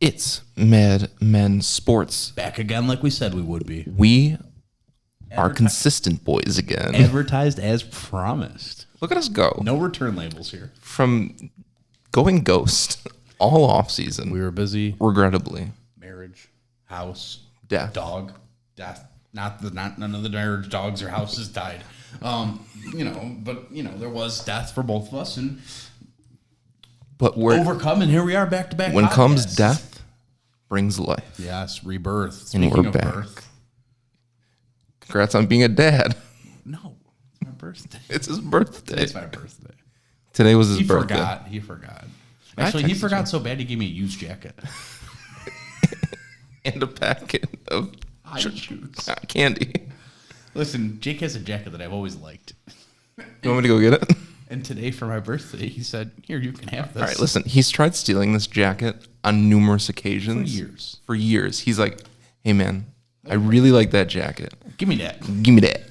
It's Madmen Sports. Back again like we said we would be. We are consistent boys again. Advertised as promised. Look at us go. No return labels here. From going ghost all off season. We were busy. Regrettably. Marriage, house, Death. dog, death. Not none of the marriage, dogs, or houses died. But there was death for both of us, and but we're overcome, and here we are back to back. When comes death, brings life. Yes, rebirth. Speaking Speaking of of back. birth. Congrats on being a dad. No, it's my birthday. It's his birthday. It's my birthday. Today was his birthday. He forgot. Actually, he forgot so bad he gave me a used jacket. And a packet of shoes. Candy. Listen, Jake has a jacket that I've always liked. You want me to go get it? And today for my birthday, he said, "Here, you can have this." All right, listen. He's tried stealing this jacket on numerous occasions. For years. He's like, "Hey, man, I really like that jacket. Give me that. Give me that."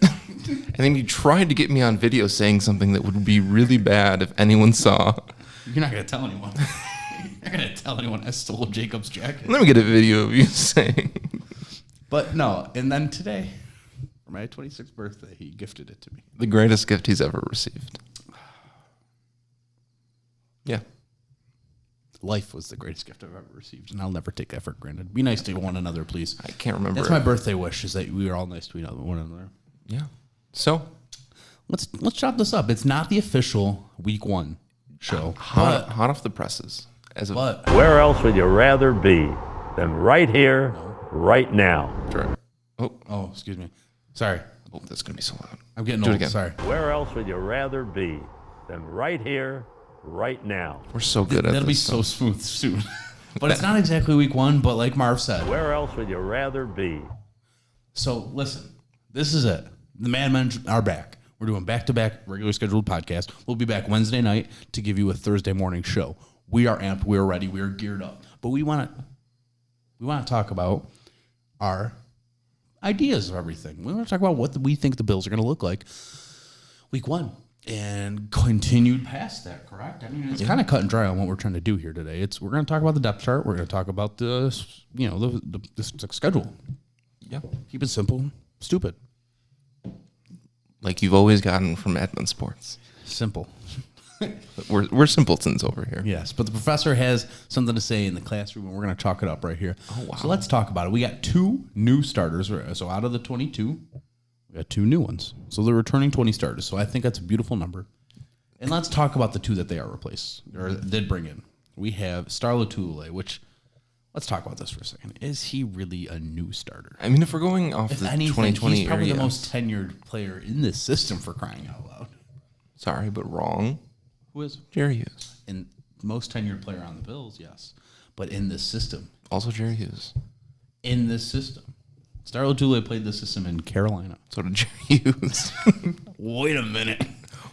And then he tried to get me on video saying something that would be really bad if anyone saw. You're not going to tell anyone. You're not going to tell anyone I stole Jacob's jacket. Let me get a video of you saying. But no, and then today, for my 26th birthday, he gifted it to me. The greatest gift he's ever received. Yeah. Life was the greatest gift I've ever received, and I'll never take that for granted. Be nice to one another, please. I can't remember. That's my birthday wish, is that we are all nice to one another. Yeah. So let's chop this up. It's not the official week 1 show. Hot off the presses. Where else would you rather be than right here, right now? Oh, excuse me. Sorry. Oh, that's going to be so loud. I'm getting Do it old. again. Sorry. Where else would you rather be than right here, right now? We're so good at this. That'll be so smooth soon. But it's not exactly week 1, but like Marv said. Where else would you rather be? So listen, this is it. The Madmen are back. We're doing back-to-back regular scheduled podcast. We'll be back Wednesday night to give you a Thursday morning show. We are amped. We are ready. We are geared up. But we want to talk about our ideas of everything. We want to talk about what we think the Bills are going to look like week 1 and continued past that. Correct? I mean, it's kind of cut and dry on what we're trying to do here today. We're going to talk about the depth chart. We're going to talk about the schedule. Yeah. Keep it simple, stupid. Like you've always gotten from Madmen Sports. Simple. We're simpletons over here. Yes, but the professor has something to say in the classroom, and we're going to chalk it up right here. Oh, wow. So let's talk about it. We got 2 new starters. So out of the 22, we got 2 new ones. So they're returning 20 starters. So I think that's a beautiful number. And let's talk about the 2 that they are replaced or did bring in. We have Star Lotulelei, which let's talk about this for a second. Is he really a new starter? I mean, if we're going off the 2020 he's probably area, the most tenured player in this system, for crying out loud. Sorry, but wrong. Who is? Jerry Hughes. And most tenured player on the Bills, yes. But in this system. Also Jerry Hughes. In this system. Star Lotulelei played this system in Carolina. So did Jerry Hughes. Wait a minute.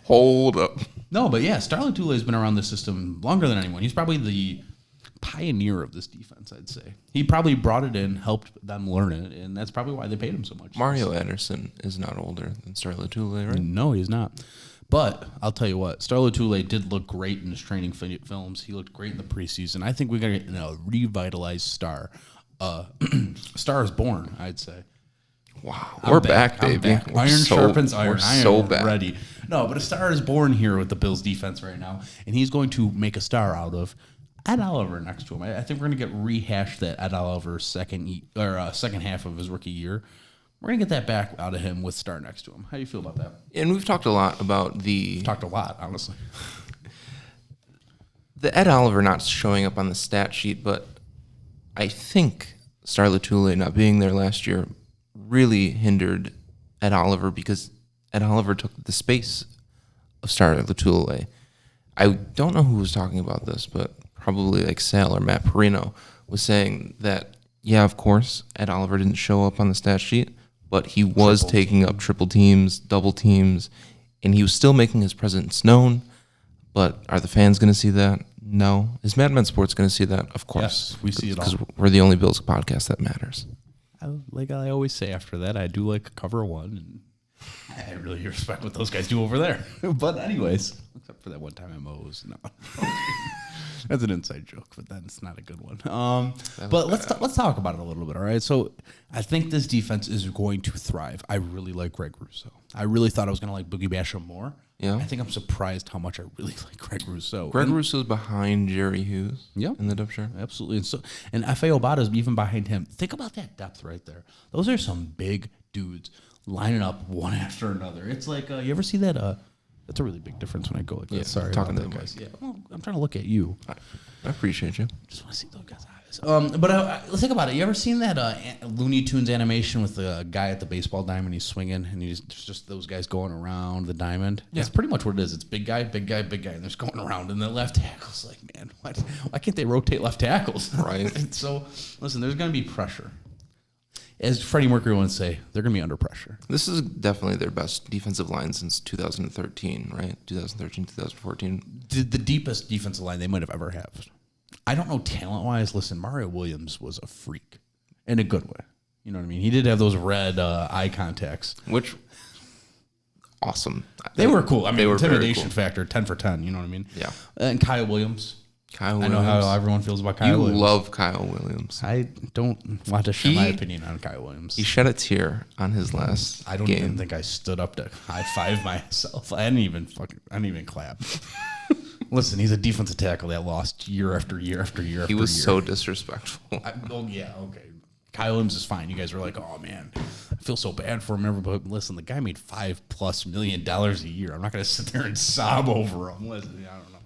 Hold up. No, but yeah, Star Lotulelei has been around this system longer than anyone. He's probably the pioneer of this defense, I'd say. He probably brought it in, helped them learn it, and that's probably why they paid him so much. Mario Anderson is not older than Star Lotulelei, right? No, he's not. But I'll tell you what, Star Lotulelei did look great in his training films. He looked great in the preseason. I think we got a revitalized Star. Star is born, I'd say. Wow, we're back, baby. Iron sharpens iron. We're so back. back. Ready. No, but a Star is born here with the Bills defense right now, and he's going to make a star out of Ed Oliver next to him. I think we're going to get rehashed that Ed Oliver second half of his rookie year. We're going to get that back out of him with Star next to him. How do you feel about that? And we've talked a lot about Talked a lot, honestly. the Ed Oliver not showing up on the stat sheet, but I think Star Lotulelei not being there last year really hindered Ed Oliver because Ed Oliver took the space of Star Lotulelei. I don't know who was talking about this, but probably like Sal or Matt Perino was saying that, yeah, of course, Ed Oliver didn't show up on the stat sheet, but he was taking up triple teams, double teams, and he was still making his presence known. But are the fans going to see that? No. Is Madmen Sports going to see that? Of course. Yes, we see it all. Because we're the only Bills podcast that matters. Like I always say after that, I do like cover one, and I really respect what those guys do over there. But anyways, except for that one time at Moe's. No. That's an inside joke, but that's not a good one. But let's talk about it a little bit, all right? So I think this defense is going to thrive. I really like Greg Rousseau. I really thought I was going to like Boogie Basham more. Yeah. I think I'm surprised how much I really like Greg Rousseau. Greg Rousseau's behind Jerry Hughes in the depth chart. Absolutely. And F.A. Obata's even behind him. Think about that depth right there. Those are some big dudes lining up one after another. It's like, you ever see that? That's a really big difference when I go like this. Sorry. Talking to the guys. Yeah. Well, I'm trying to look at you. I appreciate you. Just want to see those guys' eyes. But let's think about it. You ever seen that Looney Tunes animation with the guy at the baseball diamond? He's swinging, and there's just those guys going around the diamond. Yeah. That's pretty much what it is. It's big guy, big guy, big guy, and they're just going around. And the left tackle's like, man, why can't they rotate left tackles? Right. So, listen, there's going to be pressure. As Freddie Mercury would say, they're going to be under pressure. This is definitely their best defensive line since 2013, right? 2013, 2014. The deepest defensive line they might have ever had. I don't know talent-wise. Listen, Mario Williams was a freak in a good way. You know what I mean? He did have those red eye contacts. Which, awesome. They were cool. I mean, they were intimidation cool. factor, 10 for 10. You know what I mean? Yeah. And Kyle Williams. I know how everyone feels about Kyle Williams. You love Kyle Williams. I don't want to share my opinion on Kyle Williams. He shed a tear on his last I don't game. even think I stood up to high five myself. I didn't even clap. Listen, he's a defensive tackle that lost year after year after year after year. He was so disrespectful. Okay. Kyle Williams is fine. You guys were like, oh man, I feel so bad for him. But listen, the guy made $5+ million a year. I'm not going to sit there and sob over him. Listen, I don't know.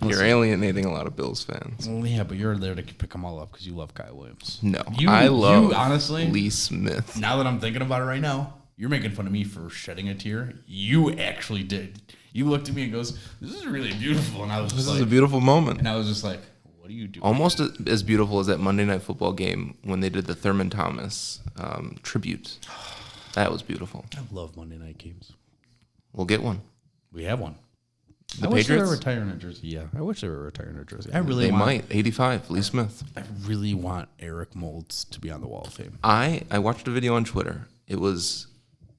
You're alienating a lot of Bills fans. Well, yeah, but you're there to pick them all up because you love Kyle Williams. No, I love honestly, Lee Smith. Now that I'm thinking about it right now, you're making fun of me for shedding a tear. You actually did. You looked at me and goes, "This is really beautiful," and I was just This is a beautiful moment. And I was just like, "What are you doing?" Almost as beautiful as that Monday Night Football game when they did the Thurman Thomas tribute. That was beautiful. I love Monday night games. We'll get one. We have one. The I wish they Patriots? were retiring a jersey. Yeah, I wish they were retiring a jersey. They might. 85, Lee Smith. I really want Eric Moulds to be on the Wall of Fame. I watched a video on Twitter. It was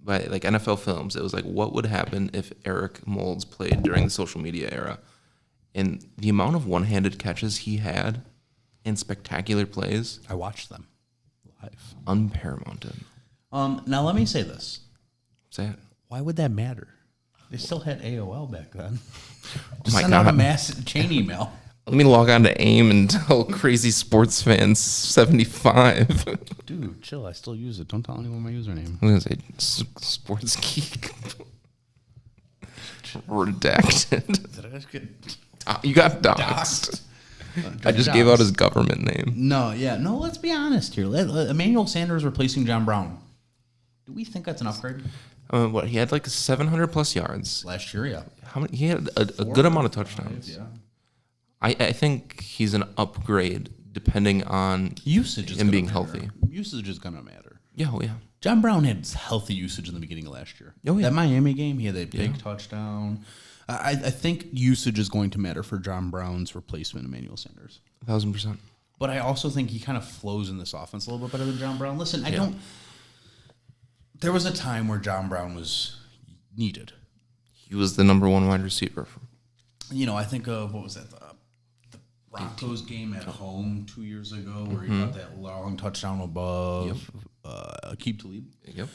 by like NFL Films. It was like, what would happen if Eric Moulds played during the social media era? And the amount of one-handed catches he had in spectacular plays. I watched them live. Unparamountted. Now let me say this. Say it. Why would that matter? They still had AOL back then. Just my send out a God. mass chain email. Let me log on to AIM and tell Crazy Sports Fans 75. Dude, chill. I still use it. Don't tell anyone my username. I was going to say Sports Geek. Redacted. Did I just get You got doxxed. I just gave out his government name. No, yeah. No, let's be honest here. Emmanuel Sanders replacing John Brown. Do we think that's an upgrade? What he had like 700 plus yards Last year, yeah. How many? He had a good amount of touchdowns. Yeah. I think he's an upgrade depending on Usage is him gonna being matter. healthy. Usage is going to matter. Yeah, oh yeah. John Brown had healthy usage in the beginning of last year. Oh, yeah. That Miami game, he had that big touchdown. I think usage is going to matter for John Brown's replacement, Emmanuel Sanders. 1,000%. But I also think he kind of flows in this offense a little bit better than John Brown. Listen, I don't. There was a time where John Brown was needed. He was the number one wide receiver. You know, I think of, what was that, the Broncos game at home 2 years ago where he got that long touchdown above Aqib Talib. Yep.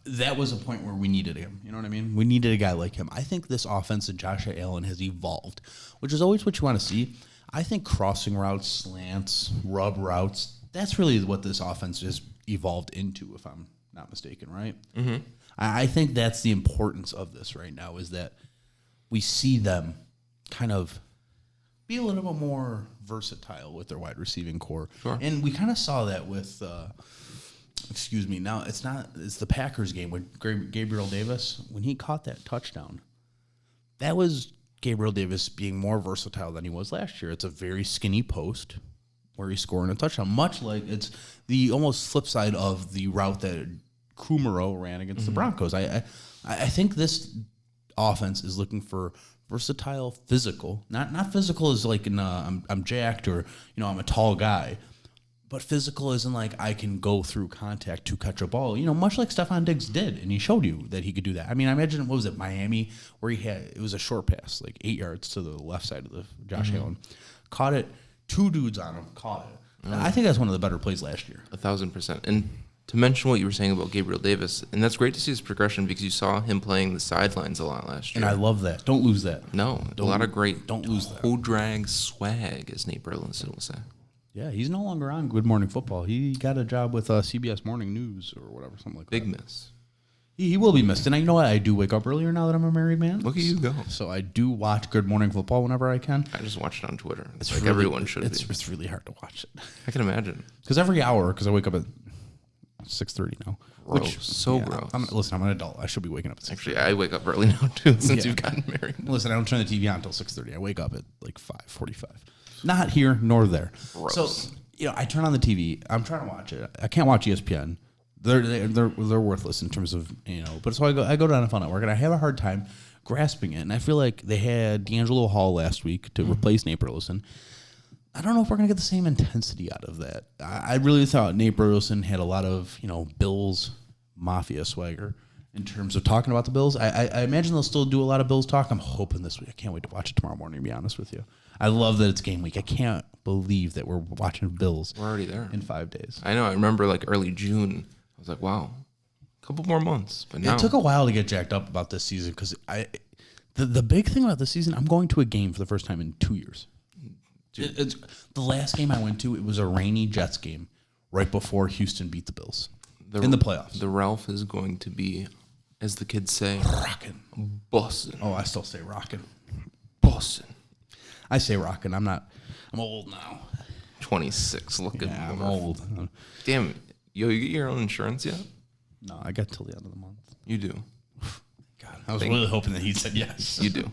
That was a point where we needed him. You know what I mean? We needed a guy like him. I think this offense and Josh Allen has evolved, which is always what you want to see. I think crossing routes, slants, rub routes, that's really what this offense has evolved into, if I'm not mistaken, right? Mm-hmm. I think that's the importance of this right now, is that we see them kind of be a little bit more versatile with their wide receiving core. Sure. And we kind of saw that with, now it's the Packers game with Gabriel Davis. When he caught that touchdown, that was Gabriel Davis being more versatile than he was last year. It's a very skinny post where he's scoring a touchdown, much like it's the almost flip side of the route that Kumaro ran against the Broncos. I think this offense is looking for versatile, physical, not physical as like I'm jacked or I'm a tall guy, but physical isn't like I can go through contact to catch a ball. Much like Stephon Diggs did, and he showed you that he could do that. I mean, I imagine, what was it, Miami, where it was a short pass, like 8 yards to the left side of the Josh Allen. Caught it. 2 dudes on him. Caught it. I think that's one of the better plays last year. 1,000%. And to mention what you were saying about Gabriel Davis, and that's great to see his progression because you saw him playing the sidelines a lot last year. And I love that. Don't lose that. No, a lot of great don't lose that. toe drag swag, as Nate Burleson will say. Yeah, he's no longer on Good Morning Football. He got a job with CBS Morning News or whatever, something like Big that. miss. He will be missed. And I know what? I do wake up earlier now that I'm a married man. Look at you go. So I do watch Good Morning Football whenever I can. I just watched it on Twitter. It's really, everyone should be. It's really hard to watch it. I can imagine. Because every hour, because I wake up at 6:30 now. Gross. Gross. Listen, I'm an adult. I should be waking up at 6:30. Actually, I wake up early now, too, since you've gotten married. Listen, I don't turn the TV on until 6:30. I wake up at like 5:45. Not here nor there. Gross. So, I turn on the TV. I'm trying to watch it. I can't watch ESPN. They're worthless in terms of, but so I go to NFL Network, and I have a hard time grasping it. And I feel like they had D'Angelo Hall last week to replace Nate Burleson. I don't know if we're going to get the same intensity out of that. I really thought Nate Burleson had a lot of, Bills Mafia swagger in terms of talking about the Bills. I imagine they'll still do a lot of Bills talk. I'm hoping this week. I can't wait to watch it tomorrow morning, to be honest with you. I love that it's game week. I can't believe that we're watching Bills. We're already there. In 5 days. I know. I remember like early June. I was like, wow, a couple more months. But now It took a while to get jacked up about this season because the big thing about this season, I'm going to a game for the first time in 2 years. It's the last game I went to, it was a rainy Jets game right before Houston beat the Bills in the playoffs. The Ralph is going to be, as the kids say, Rockin'. bussin'. Oh, I still say rockin'. Bussin'. I say rockin'. I'm old now. 26 looking. Yeah, I'm more. old. Damn, you get your own insurance yet? No, I got till the end of the month. You do. God, I was really hoping that he said yes. You do.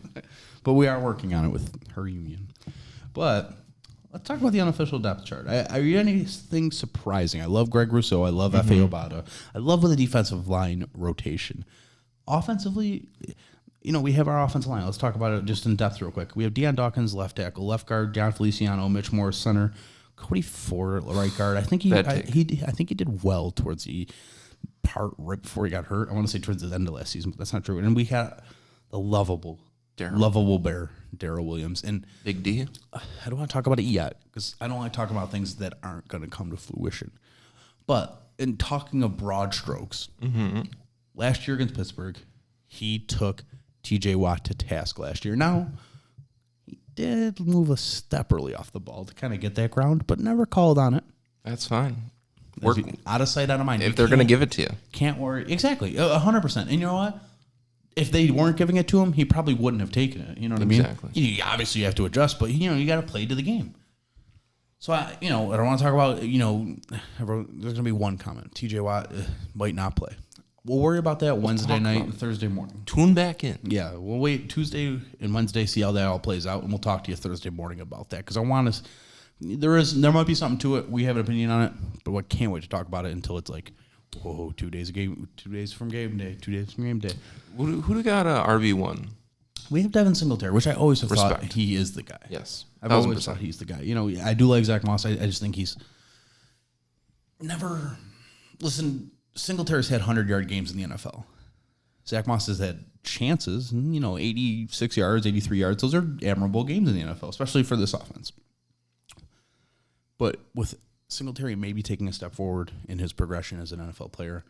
But we are working on it with her union. But let's talk about the unofficial depth chart. Are you anything surprising? I love Greg Rousseau. I love F.A. Obata. I love the defensive line rotation. Offensively, we have our offensive line. Let's talk about it just in depth real quick. We have Deion Dawkins, left tackle, left guard, John Feliciano, Mitch Morris, center, Cody Ford, right guard. I think he did well towards the part right before he got hurt. I want to say towards the end of last season, but that's not true. And we had the lovable bear, Darrell Williams. And Big D. I don't want to talk about it yet because I don't like talking about things that aren't going to come to fruition. But in talking of broad strokes, last year against Pittsburgh, he took TJ Watt to task last year. Now, he did move a step early off the ball to kind of get that ground, but never called on it. That's fine. Out of sight, out of mind. If they're going to give it to you. Can't worry. Exactly. 100%. And you know what? If they weren't giving it to him, he probably wouldn't have taken it. You know what I mean? Exactly. Obviously, you have to adjust, but, you got to play to the game. So, I don't want to talk about, there's going to be one comment. TJ Watt might not play. We'll worry about that Wednesday night and Thursday morning. Tune back in. Yeah, we'll wait Tuesday and Wednesday, see how that all plays out, and we'll talk to you Thursday morning about that. Because I want to, there might be something to it. We have an opinion on it, but I can't wait to talk about it until it's like, whoa, 2 days from game day. Who do we got RB1? We have Devin Singletary, which I always have thought Respect. he is the guy. Yes. I've always thought he's the guy. I do like Zach Moss. I just think he's never. Listen, Singletary's had 100-yard games in the NFL. Zach Moss has had chances, 86 yards, 83 yards. Those are admirable games in the NFL, especially for this offense. But with Singletary maybe taking a step forward in his progression as an NFL player,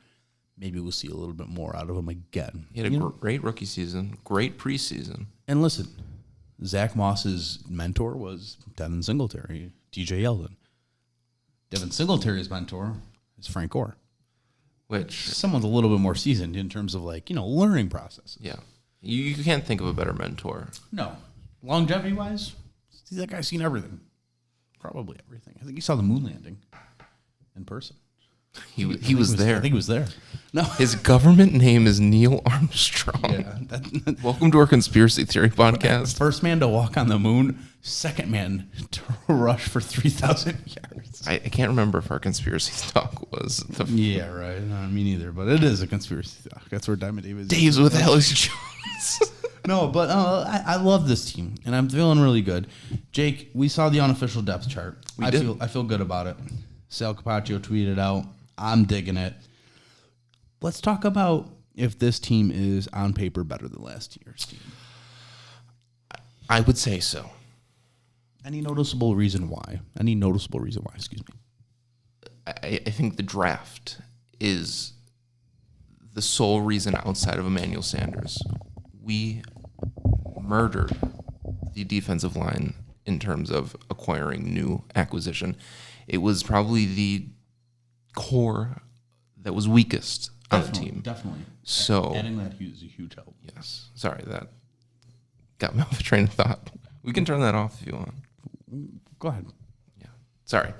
maybe we'll see a little bit more out of him again. He had a great rookie season, great preseason. And listen, Zach Moss's mentor was Devin Singletary, DJ Yeldon. Devin Singletary's mentor is Frank Gore. Which Someone's a little bit more seasoned in terms of learning processes. Yeah. You can't think of a better mentor. No. Longevity-wise, that guy's seen everything. Probably everything. I think he saw the moon landing in person. He was there. I think he was there. No. His government name is Neil Armstrong. Yeah. Welcome to our conspiracy theory podcast. First man to walk on the moon, second man to rush for 3,000 yards. I can't remember if our conspiracy talk was Yeah, right. No, me neither, but it is a conspiracy talk. That's where Diamond Davis Dave's with Alex Jones. No, but I love this team, and I'm feeling really good. Jake, we saw the unofficial depth chart. I feel good about it. Sal Capaccio tweeted out, I'm digging it. Let's talk about if this team is on paper better than last year's team. I would say so. Any noticeable reason why? Excuse me. I think the draft is the sole reason outside of Emmanuel Sanders. We murdered the defensive line in terms of acquiring new acquisition. It was probably the core that was weakest on the team. Definitely. So adding that is a huge help. Yes. Sorry, that got me off a train of thought. We can turn that off if you want. Go ahead. Yeah. Sorry.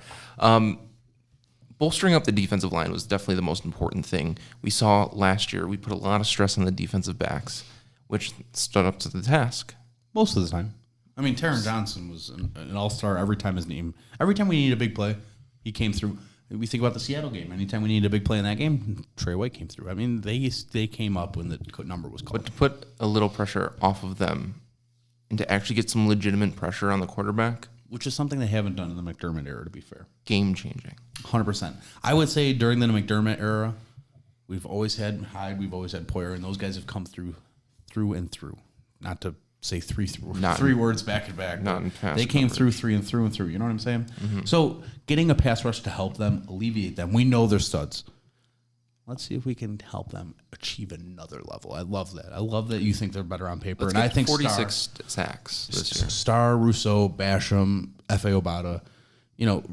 Bolstering up the defensive line was definitely the most important thing. We saw last year, we put a lot of stress on the defensive backs, which stood up to the task. Most of the time. I mean, Taron Johnson was an all-star every time every time we needed a big play, he came through. We think about the Seattle game. Anytime we needed a big play in that game, Trey White came through. I mean, they came up when the number was called. But to put a little pressure off of them and to actually get some legitimate pressure on the quarterback, which is something they haven't done in the McDermott era, to be fair. Game-changing. 100%. I would say during the McDermott era, we've always had Hyde, we've always had Poyer, and those guys have come through and through. Not to say three words back to back. Not in pass they came coverage. through and through. You know what I'm saying? Mm-hmm. So getting a pass rush to help them, alleviate them. We know they're studs. Let's see if we can help them achieve another level. I love that. I love that you think they're better on paper. Let's and get I think 46 sacks this year. Star, Russo, Basham, F.A. Obata, you know,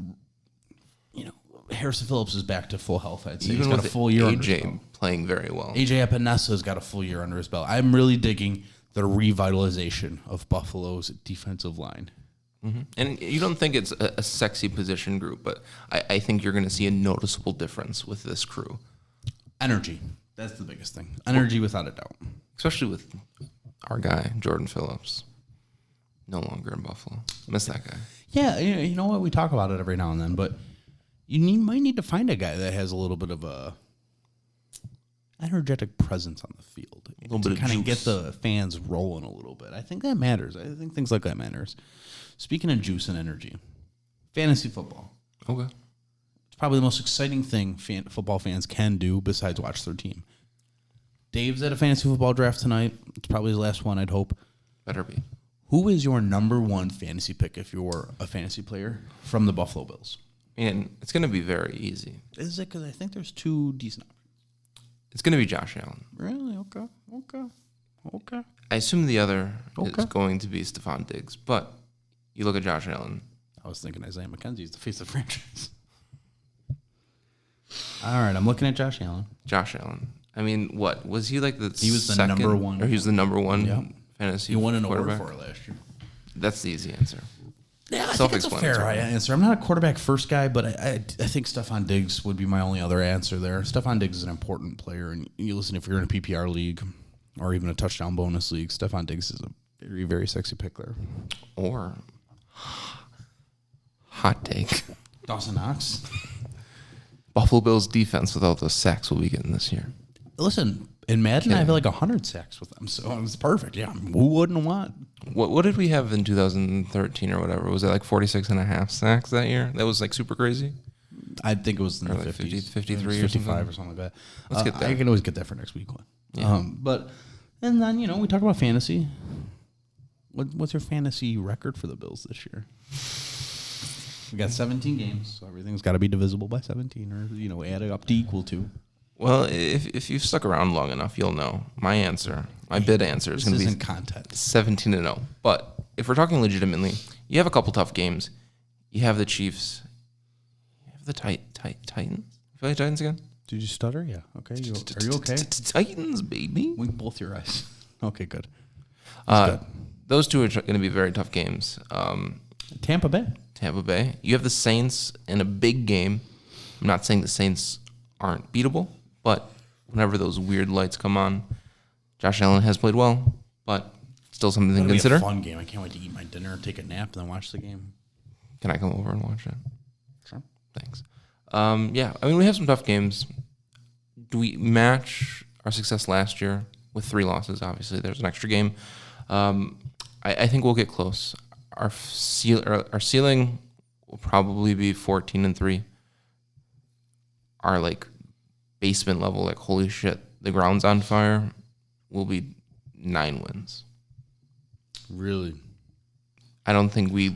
Harrison Phillips is back to full health. I'd say Even he's got with a full year under his AJ belt. playing very well. AJ Epinesa got a full year under his belt. I'm really digging the revitalization of Buffalo's defensive line. Mm-hmm. And you don't think it's a sexy position group, but I think you're going to see a noticeable difference with this crew. Energy. That's the biggest thing. Energy, without a doubt. Especially with our guy, Jordan Phillips. No longer in Buffalo. Miss that guy. Yeah, you know what? We talk about it every now and then, but you might need to find a guy that has a little bit of a energetic presence on the field. A little bit of kind of get juice. the fans rolling a little bit. I think that matters. I think things like that matters. Speaking of juice and energy, fantasy football. Okay. It's probably the most exciting thing football fans can do besides watch their team. Dave's at a fantasy football draft tonight. It's probably his last one, I'd hope. Better be. Who is your number one fantasy pick if you're a fantasy player from the Buffalo Bills? And it's going to be very easy. Is it? Because I think there's two decent options. It's going to be Josh Allen. Really? Okay. I assume the other Okay. is going to be Stephon Diggs, but you look at Josh Allen. I was thinking Isaiah McKenzie's the face of the franchise. All right, I'm looking at Josh Allen. Josh Allen. I mean, what? Was he like the He was the second, number one. Or he was the number one Yep. fantasy He won an award quarterback? for it last year. That's the easy answer. Yeah, I think it's a fair Self-explanatory. answer. I'm not a quarterback first guy, but I think Stephon Diggs would be my only other answer there. Stephon Diggs is an important player, and you listen, if you're in a PPR league or even a touchdown bonus league, Stephon Diggs is a very, very sexy pick there. Or hot take. Dawson Knox. Buffalo Bills defense without those sacks will be getting this year. Listen, in Madden, I have like 100 sacks with them, so it was perfect. Yeah, who wouldn't want? What did we have in 2013 or whatever? Was it like 46 and a half sacks that year? That was like super crazy? I think it was in Or the like 50s. 53 or 55 something? or something like that. Let's get that. I can always get that for next week. Yeah. And then, we talk about fantasy. What's your fantasy record for the Bills this year? We got 17 games, so everything's got to be divisible by 17 or, add it up to equal to. Well, if you've stuck around long enough, you'll know. My answer, my bid answer is This going to be isn't content. 17-0. But if we're talking legitimately, you have a couple tough games. You have the Chiefs. You have the Titans. You feel like Titans again? Did you stutter? Yeah. Okay. Are you okay? Titans, baby. Wink both your eyes. Okay, good. Those two are going to be very tough games. Tampa Bay. Tampa Bay. You have the Saints in a big game. I'm not saying the Saints aren't beatable, but whenever those weird lights come on, Josh Allen has played well, but still something to It'll be consider. a fun game. I can't wait to eat my dinner, take a nap, and then watch the game. Can I come over and watch it? Sure. Thanks. Yeah, I mean, we have some tough games. Do we match our success last year with 3 losses? Obviously, there's an extra game. I think we'll get close. Our ceiling will probably be 14-3. Our basement level, holy shit, the ground's on fire, will be 9 wins. Really? I don't think we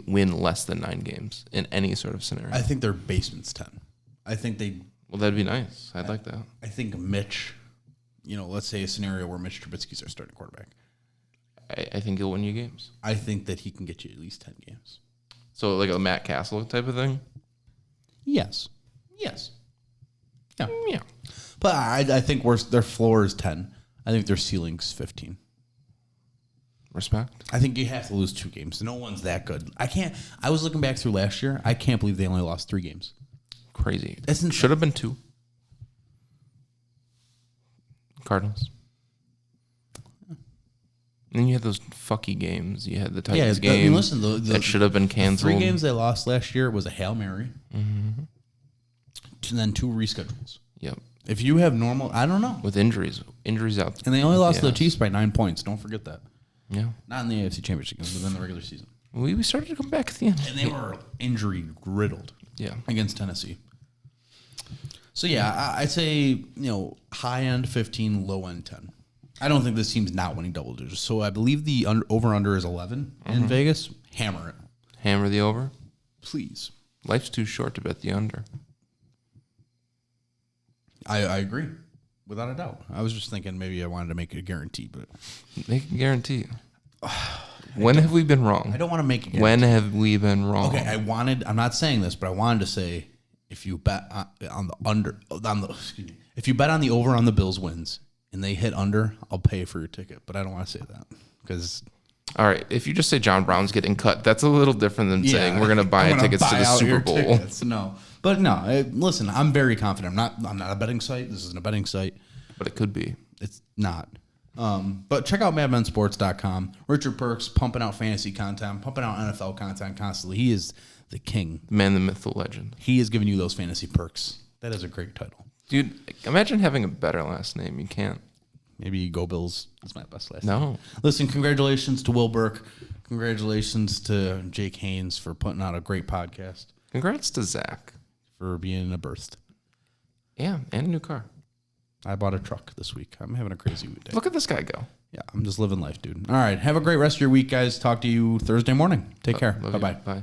win less than 9 games in any sort of scenario. I think their basement's 10. I think Well, that'd be nice. I'd like that. I think Mitch, let's say a scenario where Mitch Trubisky's our starting quarterback. I think he'll win you games. I think that he can get you at least 10 games. So like a Matt Castle type of thing? Yes. Yeah. Yeah. But I think their floor is 10. I think their ceiling's 15. Respect. I think you have to lose 2 games. No one's that good. I was looking back through last year. I can't believe they only lost 3 games. Crazy. Isn't Should have been 2. Cardinals. And then you had those fucky games. You had the Titans game that should have been canceled. 3 games they lost last year was a Hail Mary. Mm-hmm. And then 2 reschedules. Yep. If you have normal, I don't know. With injuries out. And they only lost to the Chiefs by 9 points. Don't forget that. Yeah. Not in the AFC Championship game, but in the regular season. We started to come back at the end. And they were injury riddled. Yeah. Against Tennessee. So yeah, I'd say, high end 15, low end 10. I don't think this team's not winning double digits. So I believe the over-under is 11 in Vegas. Hammer it. Hammer the over? Please. Life's too short to bet the under. I agree. Without a doubt. I was just thinking maybe I wanted to make it a guarantee, but... Make a guarantee. When have we been wrong? I don't want to make a guarantee. When have we been wrong? Okay, I'm not saying this, but I wanted to say if you bet on the under... if you bet on the over on the Bills wins and they hit under, I'll pay for your ticket. But I don't want to say that because... All right, if you just say John Brown's getting cut, that's a little different than saying we're going to buy tickets to the Super Bowl. Tickets. No. But no, listen, I'm very confident. I'm not a betting site. This isn't a betting site. But it could be. It's not. But check out madmensports.com. Richard Perks pumping out fantasy content, pumping out NFL content constantly. He is the king. The man, the myth, the legend. He is giving you those fantasy perks. That is a great title. Dude, imagine having a better last name. You can't. Maybe Go Bills is my best last name. No. Listen, congratulations to Will Burke. Congratulations to Jake Haynes for putting out a great podcast. Congrats to Zack. For being a burst. Yeah, and a new car. I bought a truck this week. I'm having a crazy day. Look at this guy go. Yeah, I'm just living life, dude. All right. Have a great rest of your week, guys. Talk to you Thursday morning. Take care. Bye-bye. Bye.